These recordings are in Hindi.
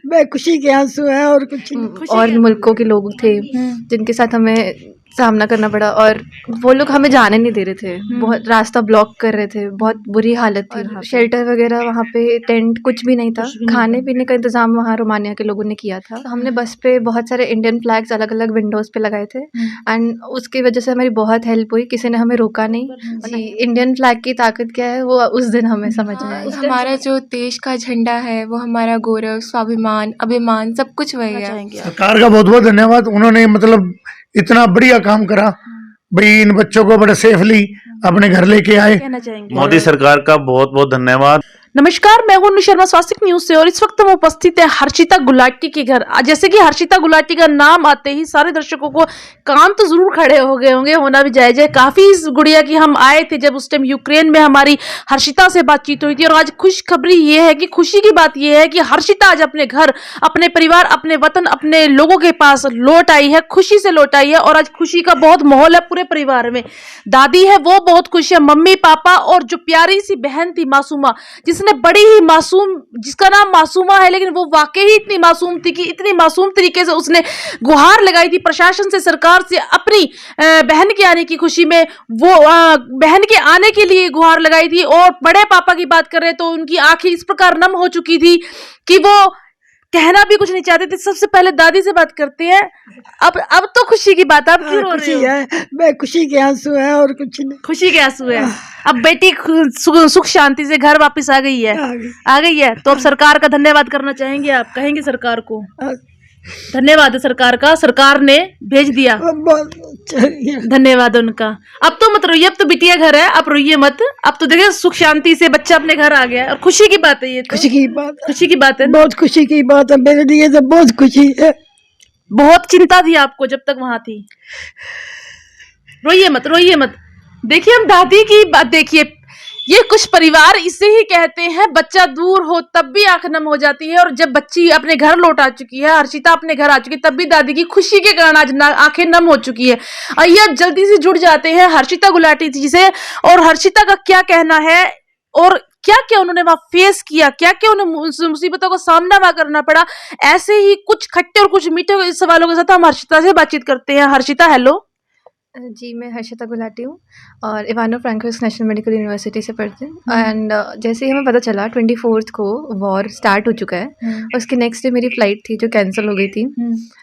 मैं खुशी के आंसू है और कुछ नहीं। और मुल्कों के लोग थे जिनके साथ हमें सामना करना पड़ा और वो लोग हमें जाने नहीं दे रहे थे, बहुत रास्ता ब्लॉक कर रहे थे, बहुत बुरी हालत थी वहाँ पे। शेल्टर वगैरह वहाँ पे, टेंट कुछ भी नहीं था, खाने पीने का इंतजाम वहाँ रोमानिया के लोगों ने किया था। तो हमने बस पे बहुत सारे इंडियन फ्लैग्स अलग अलग विंडोज पे लगाए थे एंड उसकी वजह से हमारी बहुत हेल्प हुई, किसी ने हमें रोका नहीं। जी, इंडियन फ्लैग की ताकत क्या है वो उस दिन हमें समझ में आई। हमारा जो देश का झंडा है वो हमारा गौरव, स्वाभिमान, अभिमान सब कुछ वही है। सरकार का बहुत बहुत धन्यवाद, उन्होंने मतलब इतना बढ़िया काम करा भाई, इन बच्चों को बड़े सेफली अपने घर लेके आए। मोदी सरकार का बहुत बहुत धन्यवाद। नमस्कार, मैं हूं शर्मा स्वास्तिक न्यूज से और इस वक्त हम उपस्थित है हर्षिता गुलाटी के घर। जैसे कि हर्षिता गुलाटी का नाम आते ही सारे दर्शकों को कान तो जरूर खड़े हो गए होंगे, होना भी जायज है। काफी इस गुड़िया की हम आए थे जब उस टाइम यूक्रेन में हमारी हर्षिता से बातचीत हुई थी और आज खुशखबरी ये है कि खुशी की बात ये है कि हर्षिता आज अपने घर, अपने परिवार, अपने वतन, अपने लोगों के पास लौट आई है, खुशी से लौट आई है और आज खुशी का बहुत माहौल है पूरे परिवार में। दादी है वो बहुत खुश है, मम्मी पापा और जो प्यारी सी बहन थी मासूमा, जिसने बड़ी ही मासूम, जिसका नाम मासूमा है लेकिन वो वाकई ही इतनी मासूम थी कि इतनी मासूम तरीके से उसने गुहार लगाई थी प्रशासन से, सरकार से, अपनी बहन के आने की खुशी में वो बहन के आने के लिए गुहार लगाई थी। और बड़े पापा की बात करें तो उनकी आंखें इस प्रकार नम हो चुकी थी कि वो कहना भी कुछ नहीं चाहते थे। सबसे पहले दादी से बात करते हैं। अब तो खुशी की बात, आप क्यों रो रहे हो? है, मैं खुशी के आंसू है और कुछ नहीं। खुशी के आंसू है। अब बेटी सुख शांति से घर वापस आ गई है, आ गई है। तो अब सरकार का धन्यवाद करना चाहेंगे आप? कहेंगे सरकार को धन्यवाद है सरकार का, सरकार ने भेज दिया, धन्यवाद उनका। अब तो मत रोइए, अब तो बिटिया घर है, अब रोइए मत। अब तो देखिए सुख शांति से बच्चा अपने घर आ गया और खुशी की बात है ये तो। खुशी की बात, खुशी की बात है, बहुत खुशी की बात है मेरे लिए तो, बहुत खुशी है। बहुत चिंता थी आपको जब तक वहां थी। रोइए मत, रोइए मत। देखिए हम दादी की बात देखिए, ये कुछ परिवार इसे ही कहते हैं बच्चा दूर हो तब भी आंख नम हो जाती है। और जब बच्ची अपने घर लौट आ चुकी है, हर्षिता अपने घर आ चुकी है, तब भी दादी की खुशी के कारण आज आंखें नम हो चुकी है। और ये अब जल्दी से जुड़ जाते हैं हर्षिता गुलाटी जी से और हर्षिता का क्या कहना है और क्या क्या उन्होंने वहां फेस किया, क्या क्या उन्हें मुसीबतों का सामना वहां करना पड़ा। ऐसे ही कुछ खट्टे और कुछ मीठे सवालों के साथ हम हर्षिता से बातचीत करते हैं। हर्षिता हेलो। जी, मैं हर्षिता गुलाटी हूँ और इवानो फ्रैंकोस नेशनल मेडिकल यूनिवर्सिटी से पढ़ती हूँ। एंड जैसे ही हमें पता चला 24 को वॉर स्टार्ट हो चुका है, उसके नेक्स्ट डे मेरी फ़्लाइट थी जो कैंसिल हो गई थी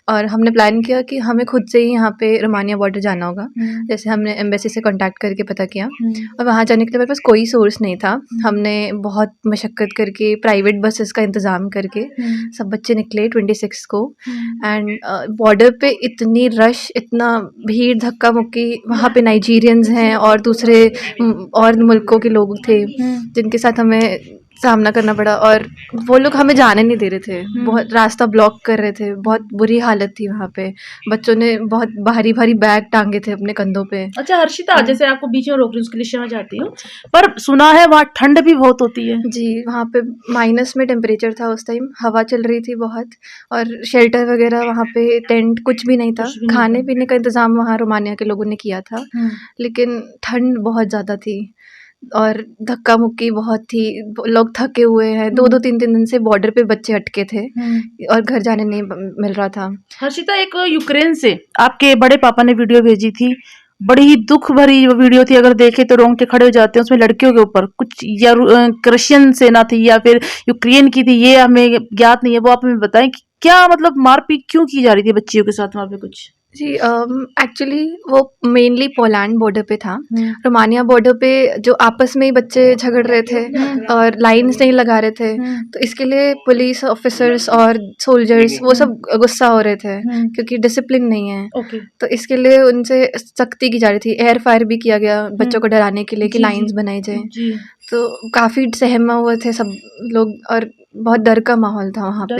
और हमने प्लान किया कि हमें खुद से ही यहाँ पे रोमानिया बॉर्डर जाना होगा। जैसे हमने एम्बेसी से कॉन्टैक्ट करके पता किया और वहाँ जाने के लिए मेरे पास कोई सोर्स नहीं था। हमने बहुत मशक्क़त करके प्राइवेट बसेस का इंतज़ाम करके सब बच्चे निकले 26 को। एंड बॉर्डर पे इतनी रश, इतना भीड़ धक्का कि वहाँ पे नाइजीरियंस हैं और दूसरे और मुल्कों के लोग थे जिनके साथ हमें सामना करना पड़ा और वो लोग हमें जाने नहीं दे रहे थे, बहुत रास्ता ब्लॉक कर रहे थे, बहुत बुरी हालत थी वहाँ पे। बच्चों ने बहुत भारी भारी बैग टांगे थे अपने कंधों पे। अच्छा हर्षिता, जैसे आपको बीच में रोक रही हूँ उसके लिए क्षमा चाहती हूँ, पर सुना है वहाँ ठंड भी बहुत होती है। जी, वहाँ पे माइनस में टेम्परेचर था उस टाइम, हवा चल रही थी बहुत और शेल्टर वगैरह वहाँ पे, टेंट कुछ भी नहीं था, खाने पीने का इंतजाम वहाँ रोमानिया के लोगों ने किया था, लेकिन ठंड बहुत ज़्यादा थी और धक्का मुक्की बहुत थी। लोग थके हुए हैं, 2-2 3-3 दिन से बॉर्डर पे बच्चे अटके थे और घर जाने नहीं मिल रहा था। हर्षिता, एक यूक्रेन से आपके बड़े पापा ने वीडियो भेजी थी, बड़ी ही दुख भरी वीडियो थी, अगर देखे तो रोंगटे खड़े हो जाते हैं। उसमें लड़कियों के ऊपर कुछ या रशियन सेना थी या फिर यूक्रेन की थी, ये हमें ज्ञात नहीं है, वो आप हमें बताएं कि क्या मतलब मारपीट क्यों की जा रही थी बच्चियों के साथ वहाँ पे कुछ? जी, एक्चुअली वो मेनली पोलैंड बॉर्डर पे था। रोमानिया बॉर्डर पे जो आपस में ही बच्चे झगड़ रहे थे और लाइन्स नहीं लगा रहे थे, तो इसके लिए पुलिस ऑफिसर्स और सोल्जर्स वो सब गुस्सा हो रहे थे क्योंकि डिसिप्लिन नहीं है। तो इसके लिए उनसे सख्ती की जा रही थी, एयर फायर भी किया गया बच्चों को डराने के लिए कि लाइन्स बनाई जाए। तो काफ़ी सहमे हुए थे सब लोग और बहुत डर का माहौल था वहाँ पे।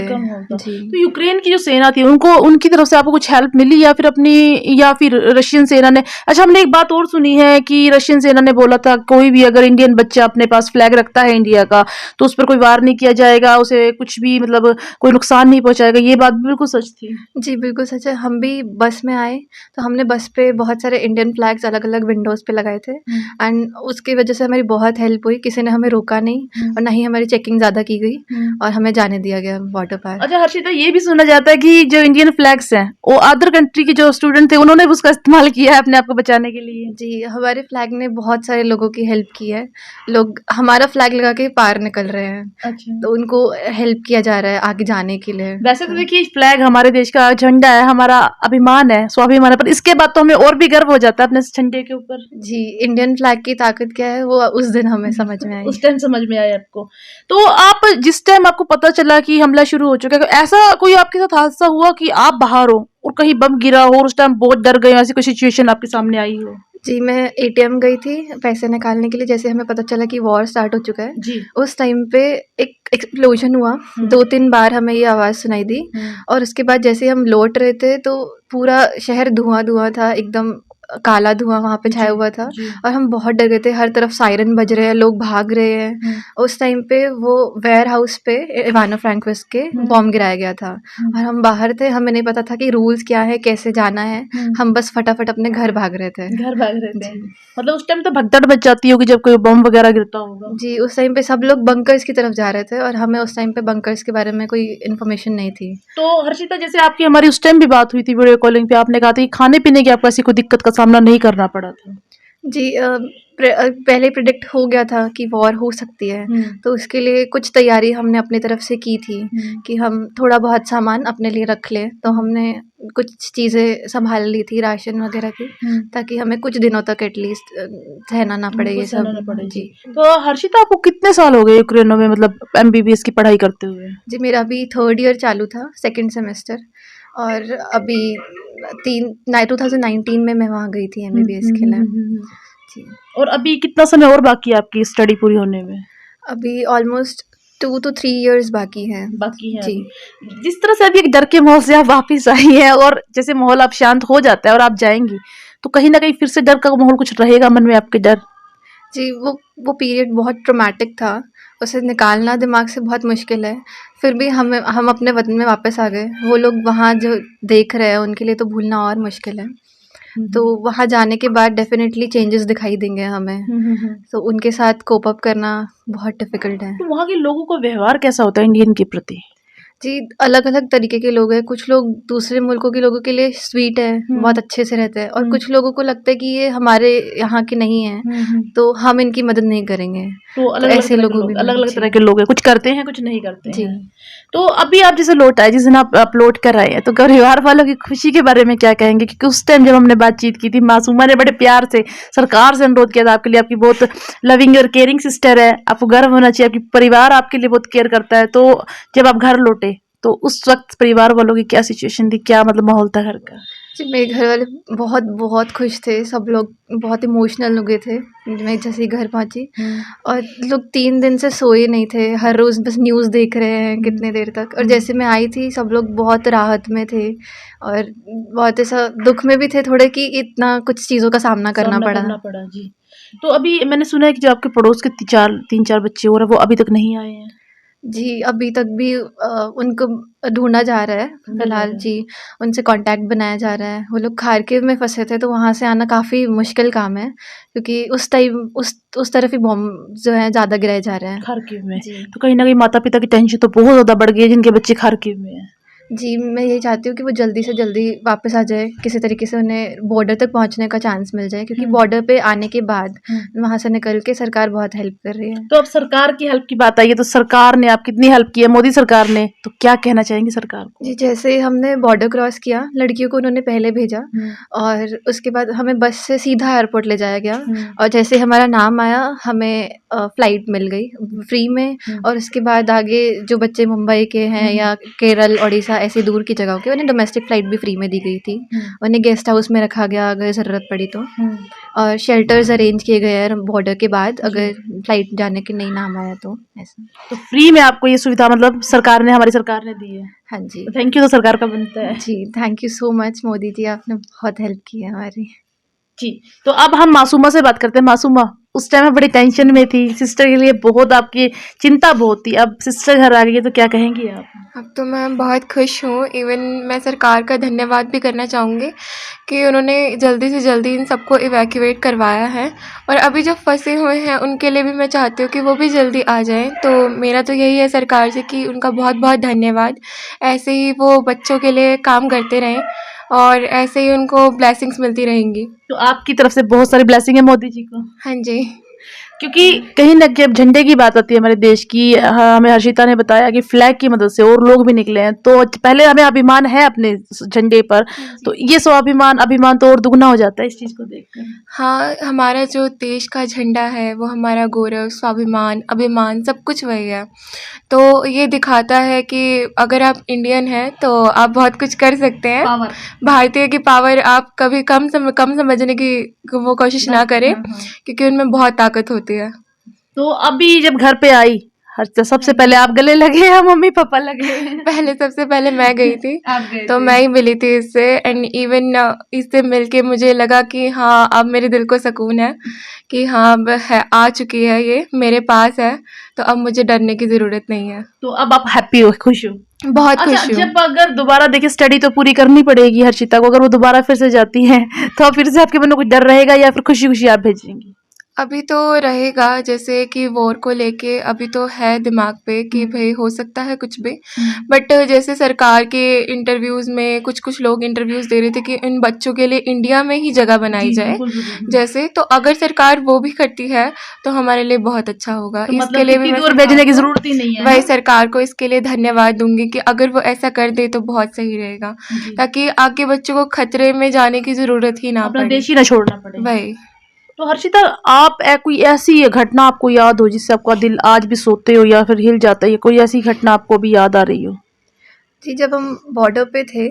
जी। तो यूक्रेन की जो सेना थी उनको, उनकी तरफ से आपको कुछ हेल्प मिली या फिर अपनी, या फिर रशियन सेना ने? अच्छा, हमने एक बात और सुनी है कि रशियन सेना ने बोला था कोई भी अगर इंडियन बच्चा अपने पास फ्लैग रखता है इंडिया का तो उस पर कोई वार नहीं किया जाएगा, उसे कुछ भी मतलब कोई नुकसान नहीं पहुंचाएगा। ये बात बिल्कुल सच थी? जी, बिल्कुल सच है। हम भी बस में आए तो हमने बस पे बहुत सारे इंडियन फ्लैग्स अलग अलग विंडोज़ पे लगाए थे एंड उसकी वजह से हमारी बहुत हेल्प हुई, हुई, किसी ने हमें रोका नहीं और ना ही हमारी चेकिंग ज़्यादा की गई और हमें जाने दिया गया बॉर्डर पार। अच्छा हर्षिता, ये भी सुना जाता है कि जो इंडियन फ्लैग्स हैं वो अदर कंट्री के जो स्टूडेंट थे उन्होंने भी उसका इस्तेमाल किया है अपने आप को बचाने के लिए। जी, हमारे फ्लैग ने बहुत सारे लोगों की हेल्प की है। लोग हमारा फ्लैग लगा के पार निकल रहे हैं, अच्छा, तो उनको हेल्प किया जा रहा है आगे जाने के लिए। वैसे तो देखिए फ्लैग हमारे देश का झंडा है, हमारा अभिमान है, स्वाभिमान है, पर इसके बाद तो हमें और भी गर्व हो जाता है अपने इस झंडे के ऊपर। जी, इंडियन फ्लैग की ताकत क्या है वो उस दिन हमें समझ में आई। उस टाइम समझ में आया आपको। तो आप जिस टाइम आपको पता चला कि हमला शुरू हो चुका है, ऐसा कोई आपके साथ हादसा हुआ कि आप बाहर हो और कहीं बम गिरा हो और उस टाइम बहुत डर गए हो, ऐसी कोई सिचुएशन आपके सामने आई हो? जी, मैं एटीएम गई थी पैसे निकालने के लिए, जैसे हमें पता चला कि वॉर स्टार्ट हो चुका है। जी। उस टाइम पे एक एक्सप्लोजन हुआ, 2-3 बार हमें ये आवाज़ सुनाई दी और उसके बाद जैसे हम लौट रहे थे तो पूरा शहर धुआं-धुआं था, एकदम काला धुआं वहाँ पे छाया हुआ था और हम बहुत डर गए थे। हर तरफ सायरन बज रहे हैं, लोग भाग रहे हैं। उस टाइम पे वो वेयर हाउस पे इवानो फ्रैंकोविस्क के बॉम्ब गिराया गया था और हम बाहर थे, हमें नहीं पता था कि रूल्स क्या है, कैसे जाना है। हम बस फटाफट अपने घर भाग रहे थे। घर भाग रहे थे, मतलब उस टाइम तो भगदड़ मच जाती होगी जब कोई बम वगैरह गिरता होगा। जी, उस टाइम पे सब लोग बंकर्स की तरफ जा रहे थे और हमें उस टाइम पे बंकर्स के बारे में कोई इन्फॉर्मेशन नहीं थी। तो हर्षिता, जैसे आपकी हमारी उस टाइम भी बात हुई थी वीडियो कॉलिंग पे, आपने कहा था कि खाने पीने की आपको ऐसी कोई दिक्कत का सामना नहीं करना पड़ा था। जी, पहले प्रेडिक्ट हो गया था कि वॉर हो सकती है, तो उसके लिए कुछ तैयारी हमने अपनी तरफ से की थी कि हम थोड़ा बहुत सामान अपने लिए रख लें। तो हमने कुछ चीज़ें संभाल ली थी राशन वगैरह की, ताकि हमें कुछ दिनों तक एटलीस्ट सहना ना पड़े ये सब। जी। तो हर्षिता, आपको कितने साल हो गए यूक्रेन में, मतलब एमबीबीएस की पढ़ाई करते हुए? जी, मेरा अभी 3rd ईयर चालू था, 2nd सेमेस्टर, और अभी 2019 में मैं वहाँ गई थी एमबीबीएस के लिए। जी। और अभी कितना समय और बाकी है आपकी स्टडी पूरी होने में? अभी ऑलमोस्ट 2 to 3 इयर्स बाकी है। जी। जिस तरह से अभी एक डर के माहौल से आप वापस आई हैं और जैसे माहौल अब शांत हो जाता है और आप जाएंगी, तो कहीं ना कहीं फिर से डर का माहौल कुछ रहेगा मन में आपके? डर? जी, वो पीरियड बहुत ट्रॉमेटिक था, उसे निकालना दिमाग से बहुत मुश्किल है। फिर भी हम अपने वतन में वापस आ गए। वो लोग वहाँ जो देख रहे हैं उनके लिए तो भूलना और मुश्किल है। तो वहाँ जाने के बाद डेफिनेटली चेंजेस दिखाई देंगे हमें। तो उनके साथ कोप अप करना बहुत डिफ़िकल्ट है। तो वहाँ के लोगों का व्यवहार कैसा होता है इंडियन के प्रति? जी, अलग-अलग तरीके के लोग हैं। कुछ लोग दूसरे मुल्कों के लोगों के लिए स्वीट है, बहुत अच्छे से रहते हैं और कुछ लोगों को लगता है कि ये हमारे यहाँ के नहीं हैं, तो हम इनकी मदद नहीं करेंगे। तो ऐसे लोगों भी अलग-अलग जी। तरह के लोग हैं, कुछ करते हैं, कुछ नहीं करते जी। हैं। तो अभी आप जैसे लौट आए, जिस दिन आप लौट कर आए हैं, तो परिवार वालों की खुशी के बारे में क्या कहेंगे? क्योंकि उस टाइम जब हमने बातचीत की थी, मासूमा ने बड़े प्यार से सरकार से अनुरोध किया था आपके लिए, आपकी बहुत लविंग और केयरिंग सिस्टर है, आपको गर्व होना चाहिए, आपकी परिवार आपके लिए बहुत केयर करता है। तो जब आप घर लौटे तो उस वक्त परिवार वालों की क्या सिचुएशन थी, क्या मतलब माहौल था घर का? जी, मेरे घर वाले बहुत खुश थे। सब लोग बहुत इमोशनल हो गए थे मैं जैसे ही घर पहुँची, और लोग 3 दिन से सोए नहीं थे। हर रोज़ बस न्यूज़ देख रहे हैं कितने देर तक। और जैसे मैं आई थी सब लोग बहुत राहत में थे और बहुत ऐसा दुख में भी थे थोड़े कि इतना कुछ चीज़ों का सामना करना पड़ा। जी। तो अभी मैंने सुना है कि जो आपके पड़ोस के 3-4 बच्चे हो रहे हैं वो अभी तक नहीं आए हैं। जी, अभी तक भी उनको ढूँढा जा रहा है फ़िलहाल। जी, उनसे कॉन्टैक्ट बनाया जा रहा है। वो लोग खार्किव में फँसे थे, तो वहाँ से आना काफ़ी मुश्किल काम है, क्योंकि उस टाइम उस तरफ ही बॉम्ब जो है ज़्यादा गिराए जा रहे हैं। खार्किव में? जी। तो कहीं ना कहीं माता पिता की टेंशन तो बहुत ज़्यादा बढ़ गई है जिनके बच्चे खार्किव में हैं। जी, मैं यही चाहती हूँ कि वो जल्दी से जल्दी वापस आ जाए, किसी तरीके से उन्हें बॉर्डर तक पहुँचने का चांस मिल जाए, क्योंकि बॉर्डर पे आने के बाद वहाँ से निकल के सरकार बहुत हेल्प कर रही है। तो अब सरकार की हेल्प की बात आई है, तो सरकार ने आप कितनी हेल्प की है, मोदी सरकार ने, तो क्या कहना चाहेंगे सरकार को? जी, जैसे हमने बॉर्डर क्रॉस किया, लड़कियों को उन्होंने पहले भेजा और उसके बाद हमें बस से सीधा एयरपोर्ट ले जाया गया और जैसे हमारा नाम आया हमें फ़्लाइट मिल गई फ्री में। और उसके बाद आगे जो बच्चे मुंबई के हैं या केरल, ओडिशा ऐसी दूर की जगहों के, उन्हें डोमेस्टिक फ़्लाइट भी फ्री में दी गई थी। उन्हें गेस्ट हाउस में रखा गया अगर ज़रूरत पड़ी तो, और शेल्टर्स अरेंज किए गए हैं बॉर्डर के बाद अगर फ़्लाइट जाने के नहीं नाम आया तो ऐसा। तो फ्री में आपको ये सुविधा मतलब सरकार ने, हमारी सरकार ने दी है? हाँ जी। थैंक यू तो सरकार का बनता है। जी, thank you so much Modi ji, आपने बहुत हेल्प की है हमारी। जी, तो अब हम मासूमा से बात करते हैं। मासूमा, उस टाइम में बड़ी टेंशन में थी, सिस्टर के लिए बहुत आपकी चिंता बहुत थी, अब सिस्टर घर आ गई है तो क्या कहेंगी आप? अब तो मैं बहुत खुश हूँ। इवन मैं सरकार का धन्यवाद भी करना चाहूँगी कि उन्होंने जल्दी से जल्दी इन सबको इवैक्यूएट करवाया है, और अभी जो फंसे हुए हैं उनके लिए भी मैं चाहती हूँ कि वो भी जल्दी आ जाएं। तो मेरा तो यही है सरकार से कि उनका बहुत बहुत धन्यवाद। ऐसे ही वो बच्चों के लिए काम करते रहें और ऐसे ही उनको ब्लेसिंग्स मिलती रहेंगी। तो आपकी तरफ से बहुत सारी ब्लेसिंग है मोदी जी को, हाँ जी। क्योंकि कहीं ना कहीं अब झंडे की बात आती है हमारे देश की। हमें हर्षिता ने बताया कि फ्लैग की मदद से और लोग भी निकले हैं, तो पहले हमें अभिमान है अपने झंडे पर, तो ये स्वाभिमान अभिमान तो और दुगना हो जाता है इस चीज को देखकर। हाँ, हमारा जो देश का झंडा है वो हमारा गौरव, स्वाभिमान, अभिमान सब कुछ वही है। तो ये दिखाता है कि अगर आप इंडियन हैं तो आप बहुत कुछ कर सकते हैं। भारतीय की पावर आप कभी कम समझने की वो कोशिश ना करें, क्योंकि उनमें बहुत ताकत होती है। तो अभी जब घर पे आई हर्षिता, सबसे पहले आप गले लगे या मम्मी पापा लगे? पहले सबसे पहले मैं गई थी आप गए तो थे। मैं ही मिली थी इससे, एंड इवन इससे मिलके मुझे लगा कि हाँ अब मेरे दिल को सुकून है कि हाँ अब है, आ चुकी है, ये मेरे पास है, तो अब मुझे डरने की ज़रूरत नहीं है। तो अब आप हैप्पी हो, खुश हो? बहुत अच्छा, खुश हूँ। जब अगर दोबारा देखिए स्टडी तो पूरी करनी पड़ेगी हर्षिता को, अगर वो दोबारा फिर से जाती है तो फिर से आपके मन में कुछ डर रहेगा या फिर खुशी खुशी आप भेजेंगी? अभी तो रहेगा, जैसे कि वॉर को लेके अभी तो है दिमाग पे कि भाई हो सकता है कुछ भी, बट जैसे सरकार के इंटरव्यूज़ में कुछ लोग इंटरव्यूज़ दे रहे थे कि इन बच्चों के लिए इंडिया में ही जगह बनाई जाए, जैसे, तो अगर सरकार वो भी करती है तो हमारे लिए बहुत अच्छा होगा। तो इसके मतलब लिए भी कितनी मैं दूर भेजने की जरूरत ही नहीं है। वही सरकार को इसके लिए धन्यवाद दूंगी कि अगर वो ऐसा कर दे तो बहुत सही रहेगा, ताकि आगे बच्चों को खतरे में जाने की ज़रूरत ही ना अपना पड़े। देश ही ना छोड़ना पड़े। वही। तो हर्षिता, आप कोई ऐसी घटना आपको याद हो जिससे आपका दिल आज भी सोते हो या फिर हिल जाता है, कोई ऐसी घटना आपको भी याद आ रही हो? जी, जब हम बॉर्डर पे थे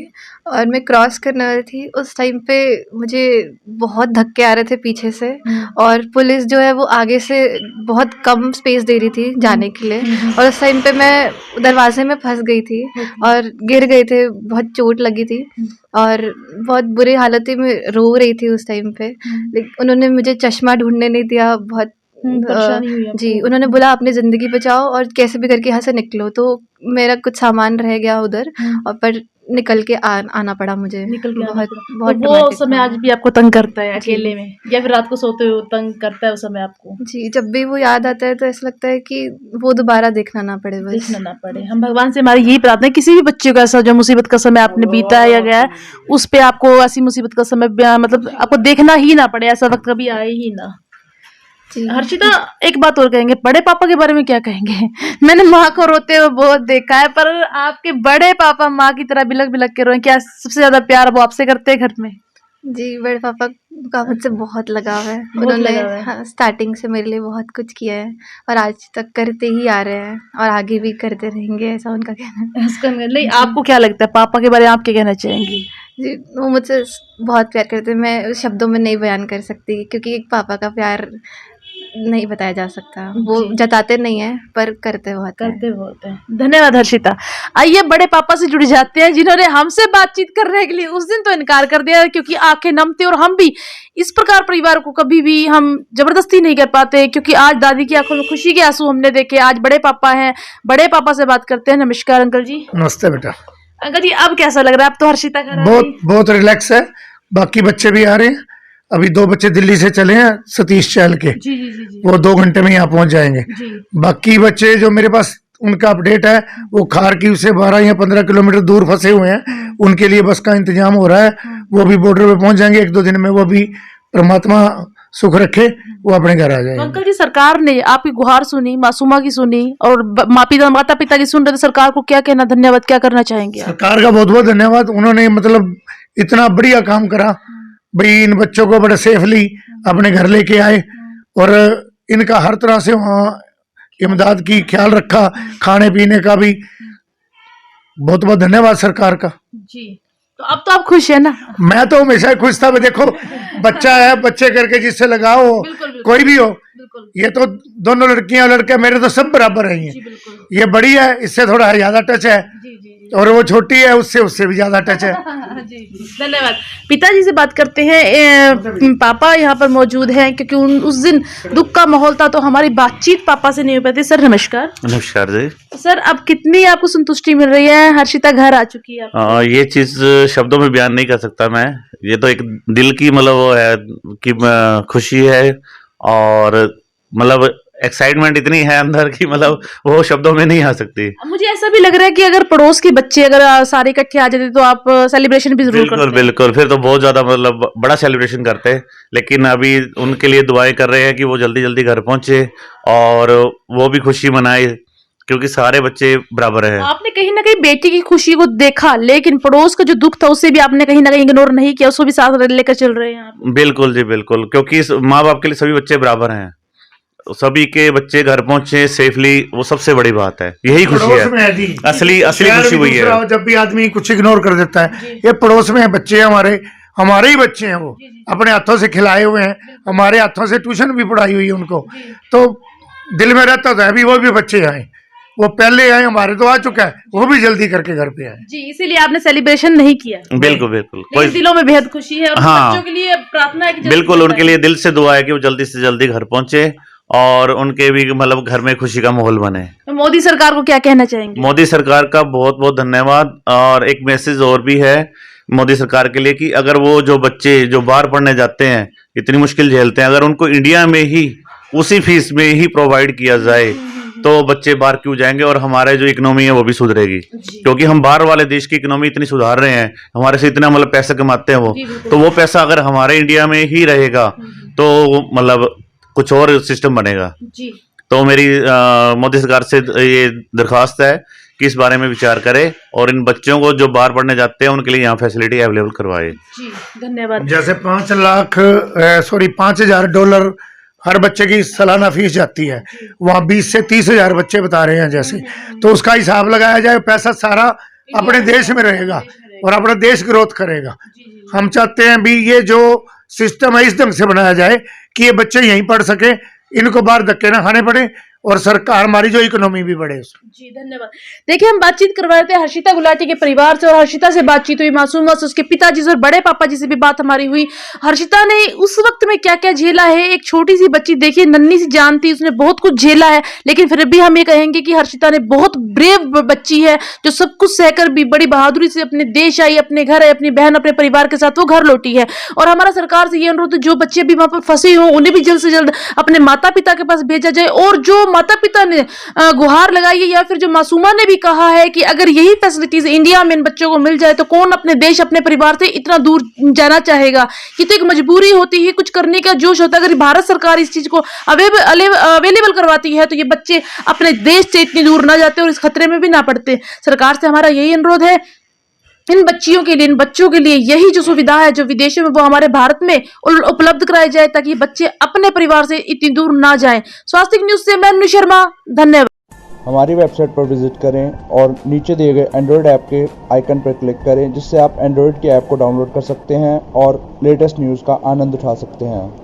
और मैं क्रॉस करने वाली थी, उस टाइम पे मुझे बहुत धक्के आ रहे थे पीछे से, और पुलिस जो है वो आगे से बहुत कम स्पेस दे रही थी जाने के लिए, और उस टाइम पे मैं दरवाजे में फंस गई थी और गिर गए थे, बहुत चोट लगी थी और बहुत बुरी हालत थी, मैं रो रही थी उस टाइम पे। उन्होंने मुझे चश्मा ढूंढने नहीं दिया, बहुत परेशानी हुई आपको? जी, उन्होंने बोला अपनी ज़िंदगी बचाओ और कैसे भी करके यहाँ से निकलो, तो मेरा कुछ सामान रह गया उधर, और पर निकल के आना पड़ा मुझे। निकल के आना बहुत पड़ा। बहुत तो वो dramatic समय था। आज भी आपको तंग करता है अकेले में, या फिर रात को सोते हो तंग करता है उस समय आपको? जी, जब भी वो याद आता है तो ऐसा लगता है कि वो दोबारा देखना ना पड़े बस। देखना ना पड़े। हम भगवान से हमारी यही प्रार्थना है, किसी भी बच्चे को ऐसा जो मुसीबत का समय आपने बीता या गया है, उस पे आपको ऐसी मुसीबत का समय मतलब आपको देखना ही ना पड़े, ऐसा वक्त कभी आए ही ना। जी। हर्षिता, एक बात और कहेंगे, बड़े पापा के बारे में क्या कहेंगे? मैंने माँ को रोते हुए बहुत देखा है, पर आपके बड़े पापा माँ की तरह बिलक बिलक के रोए, क्या सबसे ज्यादा प्यार वो आपसे करते हैं घर में? जी, बड़े पापा का मुझसे बहुत लगाव है। बहुत उन्होंने लगाव है। हाँ, स्टार्टिंग से मेरे लिए बहुत कुछ किया है और आज तक करते ही आ रहे हैं और आगे भी करते रहेंगे, ऐसा उनका कहना है। उसका नहीं, आपको क्या लगता है पापा के बारे में, आप क्या कहना चाहेंगी? जी, वो मुझसे बहुत प्यार करते हैं, मैं शब्दों में नहीं बयान कर सकती, क्योंकि एक पापा का प्यार नहीं बताया जा सकता। वो जी। जताते नहीं हैं पर करते बहुत हैं। करते बहुत है। धन्यवाद हर्षिता। आइए बड़े पापा से जुड़ जाते हैं, जिन्होंने हमसे बातचीत करने के लिए उस दिन तो इनकार कर दिया, क्योंकि आंखें नम थी, और हम भी इस प्रकार परिवार को कभी भी हम जबरदस्ती नहीं कर पाते, क्योंकि आज दादी की आंखों में खुशी के आंसू हमने देखे। आज बड़े पापा हैं, बड़े पापा से बात करते हैं। नमस्कार अंकल जी। नमस्ते बेटा। अंकल जी, अब कैसा लग रहा है? अब तो हर्षिता घर आ बहुत गई। बहुत रिलैक्स है, बाकी बच्चे भी आ रहे हैं। अभी 2 बच्चे दिल्ली से चले हैं, सतीश चहल के, जी जी जी जी वो 2 घंटे में यहाँ पहुंच जाएंगे। जी। बाकी बच्चे जो मेरे पास उनका अपडेट है, वो खारकीव से 12 या 15 किलोमीटर दूर फंसे हुए हैं, उनके लिए बस का इंतजाम हो रहा है, वो भी बॉर्डर पे पहुंच जाएंगे 1-2 दिन में। वो भी परमात्मा सुख रखे, वो अपने घर आ तो जाएंगे। अंकल जी, सरकार ने आपकी गुहार सुनी, मासूमा की सुनी, और माता पिता की सुन रहे, तो सरकार को क्या कहना, धन्यवाद क्या करना चाहेंगे आप? सरकार का बहुत बहुत धन्यवाद। उन्होंने मतलब इतना बढ़िया काम करा, भाई इन बच्चों को बड़े सेफली अपने घर लेके आए, और इनका हर तरह से वहाँ इमदाद की ख्याल रखा, खाने पीने का भी। बहुत बहुत धन्यवाद सरकार का। जी, तो अब तो आप खुश है ना? मैं तो हमेशा ही खुश था। देखो, बच्चा है, बच्चे करके जिससे लगाओ हो, कोई भी हो, ये तो दोनों लड़कियां और लड़के मेरे तो सब बराबर हैं। ये बड़ी है, इससे थोड़ा ज्यादा टच है, और वो छोटी है, उससे भी ज्यादा टच है। जी धन्यवाद। पिताजी से बात करते हैं। पापा यहाँ पर मौजूद हैं क्योंकि उस दिन दुख का माहौल था तो हमारी बातचीत पापा से नहीं हो पाती। सर नमस्कार। नमस्कार जी। सर अब कितनी आपको संतुष्टि मिल रही है? हर्षिता घर आ चुकी है। ये चीज शब्दों में बयान नहीं कर सकता मैं। ये तो एक दिल की मतलब वो है कि खुशी है और मतलब एक्साइटमेंट इतनी है अंदर की मतलब वो शब्दों में नहीं आ सकती। मुझे ऐसा भी लग रहा है कि अगर पड़ोस के बच्चे अगर सारे इकट्ठे आ जाते तो आप सेलिब्रेशन भी जरूर करते। बिल्कुल फिर तो बहुत ज्यादा मतलब बड़ा सेलिब्रेशन करते हैं, लेकिन अभी उनके लिए दुआएं कर रहे हैं कि वो जल्दी जल्दी घर पहुंचे और वो भी खुशी मनाए क्योंकि सारे बच्चे बराबर हैं। आपने कहीं ना कहीं बेटी की खुशी को देखा, लेकिन पड़ोस का जो दुख था उसे भी आपने कहीं ना कहीं इग्नोर नहीं किया, उसको भी साथ लेकर चल रहे हैं आप। बिल्कुल जी बिल्कुल, क्योंकि माँ बाप के लिए सभी बच्चे बराबर हैं। सभी के बच्चे घर पहुंचे सेफली, वो सबसे बड़ी बात है, यही खुशी है। असली खुशी वही है। जब भी आदमी कुछ इग्नोर कर देता है, ये पड़ोस में बच्चे हमारे ही बच्चे हैं, वो अपने हाथों से खिलाए हुए हैं, हमारे हाथों से ट्यूशन भी पढ़ाई हुई है उनको, तो दिल में रहता था अभी वो भी बच्चे आए, वो पहले आए, हमारे तो आ चुका है, वो भी जल्दी करके घर पे आए जी, इसीलिए आपने सेलिब्रेशन नहीं किया। बिल्कुल कोई दिलों में बेहद खुशी है और हाँ, बच्चों के लिए प्रार्थना है कि बिल्कुल उनके लिए दिल से दुआ है कि वो जल्दी से जल्दी घर पहुंचे और उनके भी मतलब घर में खुशी का माहौल बने। तो मोदी सरकार को क्या कहना चाहेंगे? मोदी सरकार का बहुत बहुत धन्यवाद। और एक मैसेज और भी है मोदी सरकार के लिए कि अगर वो जो बच्चे जो बाहर पढ़ने जाते हैं, इतनी मुश्किल झेलते हैं, अगर उनको इंडिया में ही उसी फीस में ही प्रोवाइड किया जाए तो बच्चे बाहर क्यों जाएंगे और हमारे जो इकोनॉमी है वो भी सुधरेगी, क्योंकि हम बाहर वाले देश की इकोनॉमी इतनी सुधार रहे हैं, हमारे से इतना मतलब पैसा कमाते हैं वो, तो वो पैसा अगर हमारे इंडिया में ही रहेगा तो मतलब कुछ और सिस्टम बनेगा जी। तो मेरी मोदी सरकार से ये दरखास्त है कि इस बारे में विचार करे और इन बच्चों को जो बाहर पढ़ने जाते हैं उनके लिए यहाँ फैसिलिटी अवेलेबल करवाए जी। धन्यवाद। जैसे $5,000 हर बच्चे की सालाना फीस जाती है, वहाँ 20 से 30,000 बच्चे बता रहे हैं जैसे, तो उसका हिसाब लगाया जाए, पैसा सारा अपने देश में रहेगा और अपना देश ग्रोथ करेगा। हम चाहते हैं भी ये जो सिस्टम है इस ढंग से बनाया जाए कि ये बच्चे यहीं पढ़ सके, इनको बाहर धक्के ना खाने पड़े और सरकार हमारी जो इकोनॉमी भी बढ़े जी। धन्यवाद। देखिए हम बातचीत करवा रहे थे हर्षिता गुलाटी के परिवार से और हर्षिता से बातचीत हुई, मासूमा से, उसके पिताजी से और बड़े पापा जी से भी बात हमारी हुई। हर्षिता ने उस वक्त में क्या क्या झेला है, एक छोटी सी बच्ची, देखिए नन्ही सी जान थी, उसने बहुत कुछ झेला है, लेकिन फिर भी हम ये कहेंगे कि हर्षिता ने बहुत ब्रेव बच्ची है जो सब कुछ सहकर भी बड़ी बहादुरी से अपने देश आई, अपने घर आई, अपनी बहन अपने परिवार के साथ वो घर लौटी है। और हमारा सरकार से ये अनुरोध है जो बच्चे भी वहां पर फंसे हो उन्हें भी जल्द से जल्द अपने माता पिता के पास भेजा जाए, और जो माता पिता ने गुहार लगाई है या फिर जो मासूमा ने भी कहा है कि अगर यही फैसिलिटीज इंडिया में इन बच्चों को मिल जाए तो कौन अपने देश अपने परिवार से इतना दूर जाना चाहेगा। ये तो एक मजबूरी होती है, कुछ करने का जोश होता है। अगर भारत सरकार इस चीज को अवेलेबल करवाती है तो ये बच्चे अपने देश से इतनी दूर ना जाते और इस खतरे में भी ना पड़ते। सरकार से हमारा यही अनुरोध है, इन बच्चियों के लिए, इन बच्चों के लिए यही जो सुविधा है जो विदेशों में वो हमारे भारत में उपलब्ध कराई जाए ताकि ये बच्चे अपने परिवार से इतनी दूर ना जाएं। स्वास्थ्य न्यूज से मैं अनुषा शर्मा, धन्यवाद। हमारी वेबसाइट पर विजिट करें और नीचे दिए गए एंड्रॉयड ऐप के आइकन पर क्लिक करें, जिससे आप एंड्रॉयड की ऐप को डाउनलोड कर सकते हैं और लेटेस्ट न्यूज़ का आनंद उठा सकते हैं।